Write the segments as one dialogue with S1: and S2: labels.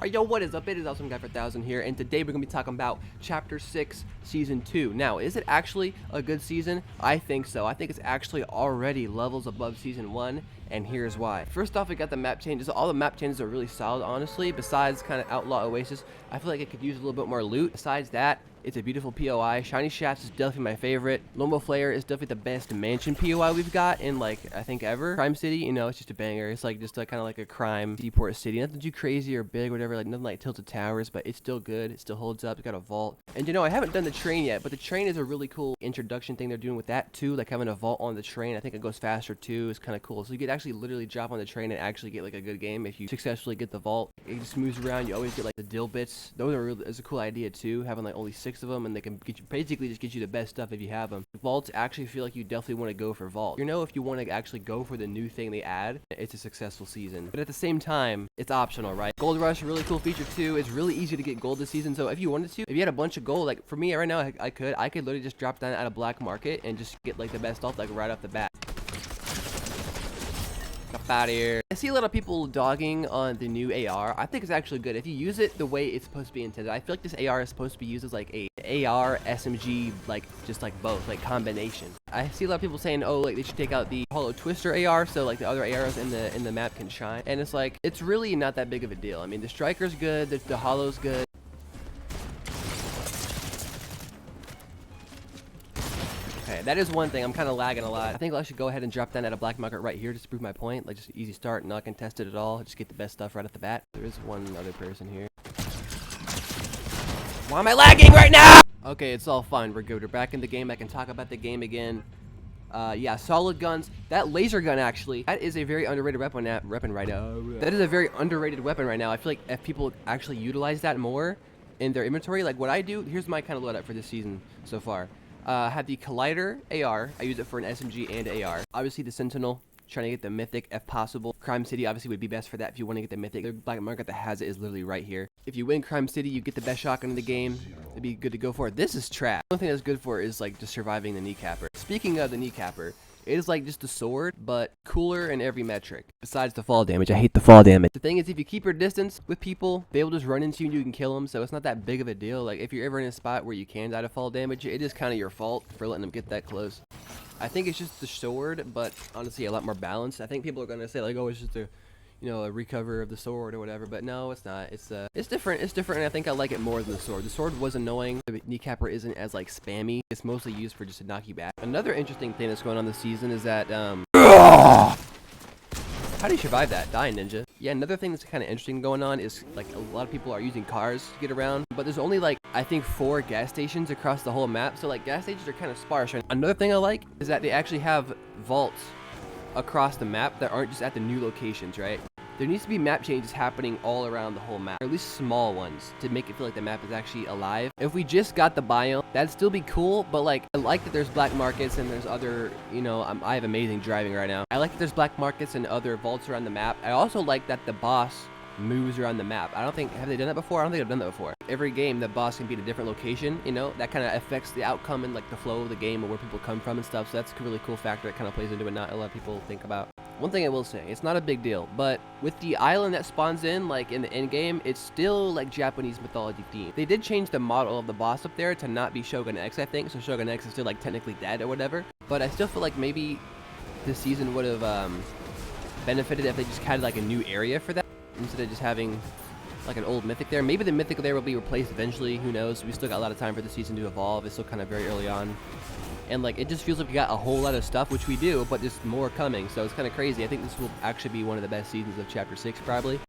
S1: Alright, yo, what is up? It is Awesome Guy for 1000 here, and today we're going to be talking about Chapter 6, Season 2. Now, is it actually a good season? I think so. I think it's actually already levels above Season 1, and here's why. First off, we got the map changes. All the map changes are really solid, honestly. Besides kind of Outlaw Oasis, I feel like it could use a little bit more loot. Besides that, it's a beautiful POI. Shiny Shafts is definitely my favorite. Lombo Flare is definitely the best mansion POI we've got in, like, I think ever. Crime City, you know, it's just a banger. It's like just kind of like a crime seaport city. Nothing too crazy or big or whatever, like nothing like Tilted Towers, but it's still good. It still holds up. It's got a vault. And you know, I haven't done the train yet, but the train is a really cool introduction thing they're doing with that too, like having a vault on the train. I think it goes faster too. It's kind of cool. So you could actually literally drop on the train and actually get like a good game if you successfully get the vault. It just moves around. You always get like the dill bits. Those are really, it's a cool idea too, having like only 6 of them, and they can get you, basically just get you the best stuff if you have them. Vaults actually feel like you definitely want to go for vault. You know, if you want to actually go for the new thing they add, it's a successful season. But at the same time, it's optional, right? Gold Rush, a really cool feature too. It's really easy to get gold this season. So if you wanted to, if you had a bunch of gold, like for me right now, I could literally just drop down at a black market and just get like the best stuff like right off the bat. Up out of here. I see a lot of people dogging on the new AR. I think it's actually good if you use it the way it's supposed to be intended. I feel like this AR is supposed to be used as like a AR SMG, like just like both, like combination. I see a lot of people saying, oh, like they should take out the Hollow Twister AR so like the other ARs in the map can shine. And it's like, it's really not that big of a deal. I mean, the Striker's good, the Hollow's good. Okay, that is one thing. I'm kind of lagging a lot. I think I should go ahead and drop down at a black market right here just to prove my point. Like, just an easy start, not contested at all. Just get the best stuff right off the bat. There is one other person here. Why am I lagging right now? Okay, it's all fine. We're good. We're back in the game. I can talk about the game again. Yeah, solid guns. That laser gun, actually, that is a very underrated weapon right now. That is a very underrated weapon right now. I feel like if people actually utilize that more in their inventory, like what I do, here's my kind of loadout for this season so far. I have the Collider AR. I use it for an SMG and AR. Obviously, the Sentinel, trying to get the Mythic if possible. Crime City obviously would be best for that if you want to get the Mythic. The black market that has it is literally right here. If you win Crime City, you get the best shotgun in the game. It'd be good to go for it. This is trash. The only thing that's good for it is like just surviving the kneecapper. Speaking of the kneecapper, it is like just a sword, but cooler in every metric. Besides the fall damage. I hate the fall damage. The thing is, if you keep your distance with people, they will just run into you and you can kill them, so it's not that big of a deal. Like, if you're ever in a spot where you can die to fall damage, it is kind of your fault for letting them get that close. I think it's just the sword, but honestly, a lot more balanced. I think people are going to say, like, oh, it's just a, you know, a recover of the sword or whatever, but no, it's not. It's different. It's different, and I think I like it more than the sword. The sword was annoying. The kneecapper isn't as like spammy. It's mostly used for just to knock you back. Another interesting thing that's going on this season is that how do you survive that? Die, ninja. Yeah, another thing that's kind of interesting going on is like a lot of people are using cars to get around, but there's only like I think 4 gas stations across the whole map, so like gas stations are kind of sparse. And another thing I like is that they actually have vaults across the map that aren't just at the new locations, right? There needs to be map changes happening all around the whole map, or at least small ones, to make it feel like the map is actually alive. If we just got the biome, that'd still be cool, but like, I like that there's black markets and there's other, you know, I have amazing driving right now. I like that there's black markets and other vaults around the map. I also like that the boss moves around the map. I don't think, have they done that before? I don't think I've done that before. Every game, the boss can be at a different location, you know, that kind of affects the outcome and like the flow of the game and where people come from and stuff, so that's a really cool factor that kind of plays into it, not a lot of people think about. One thing I will say, it's not a big deal, but with the island that spawns in, like in the end game, it's still like Japanese mythology themed. They did change the model of the boss up there to not be Shogun X, I think, so Shogun X is still like technically dead or whatever, but I still feel like maybe this season would have benefited if they just had like a new area for that, instead of just having like an old mythic there. Maybe the mythic there will be replaced eventually, who knows. We still got a lot of time for the season to evolve. It's still kind of very early on, and like it just feels like we got a whole lot of stuff, which we do, but there's more coming, so it's kind of crazy. I think this will actually be one of the best seasons of Chapter 6 probably.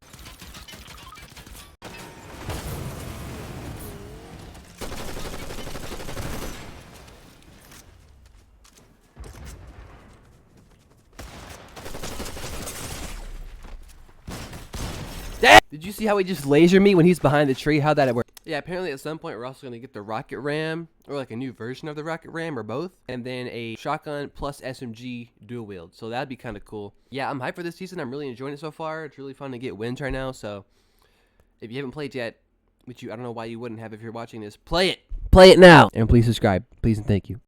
S1: Did you see how he just lasered me when he's behind the tree? How'd that work? Yeah, apparently at some point we're also going to get the rocket ram, or like a new version of the rocket ram, or both, and then a shotgun plus SMG dual wield, so that'd be kind of cool. Yeah, I'm hyped for this season. I'm really enjoying it so far. It's really fun to get wins right now, so if you haven't played yet, which I don't know why you wouldn't have if you're watching this, play it now, and please subscribe, please and thank you.